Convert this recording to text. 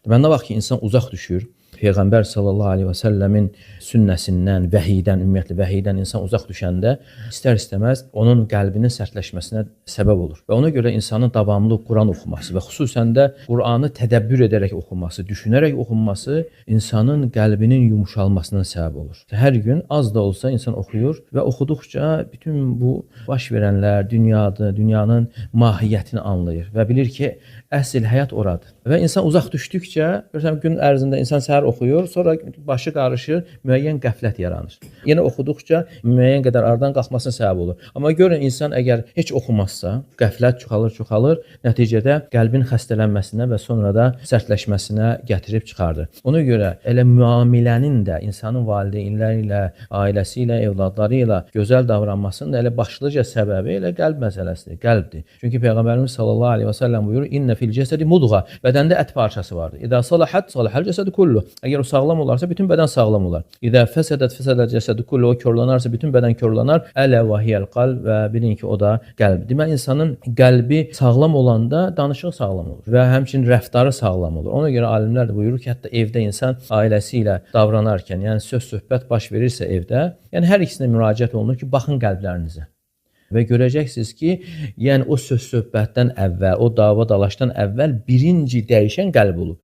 Deməli, nə vaxt ki, insan uzaq düşür, Peyğəmbər sallallahu aleyhi və səlləmin sünnəsindən, vəhiydən, ümumiyyətlə vəhiydən insan uzaq düşəndə istər-istəməz onun qəlbinin sərtləşməsinə səbəb olur. Və ona görə insanın davamlı Quran oxuması və xüsusən də Quranı tədəbbür edərək oxunması, düşünərək oxunması insanın qəlbinin yumşalmasına səbəb olur. Hər gün az da olsa insan oxuyur və oxuduqca bütün bu baş verənlər, dünyadır, dünyanın mahiyyətini anlayır və bilir ki, əsl həyat oradır. Və insan uzaq düşdükcə, görürsən, gün ərzində insan səhər oxuyur, sonra başı qarışır, müəyyən qəflət yaranır. Yenə oxuduqca müəyyən qədər aradan qalxmasına səbəb olur. Amma görün, insan əgər heç oxumazsa, qəflət çoxalır, nəticədə qəlbin xəstələnməsinə və sonra da sərtləşməsinə gətirib çıxardır. Ona görə elə müamilənin də insanın valideynləri ilə, ailəsi ilə, evladları ilə gözəl davranmasının da elə başlıca səbəbi elə qəlb məsələsidir, qəlbdir. Çünki Peyğəmbərimiz sallallahu aleyhi və səlləm buyurur, İnnə fil cəsədi mudğa, bədəndə ət parçası vardır. İdə salahat, salahəl cəsədi kullu. Əgər o sağlam olarsa, bütün bədən sağlam olar. İdə fəsədət, fəsədət cəsədi kullu, o körlənərsə, bütün bədən körlənər. Ələ və hiyəl qalb, və bilin ki, o da qəlb. Deməli, insanın qəlbi sağlam olanda danışığı sağlam olur və həmçinin rəftarı sağlam olur. Ona görə alimlər də buyurur ki, hətta evdə insan ailəsi ilə davranarkən, yəni söz-söhbət baş verirsə evdə, yəni hər ikisinə müraciət olunur ki, baxın qəlblərinizə. Və görəcəksiniz ki, yəni o söz-söhbətdən əvvəl, o dava-dalaşdan əvvəl birinci dəyişən qəlb olur.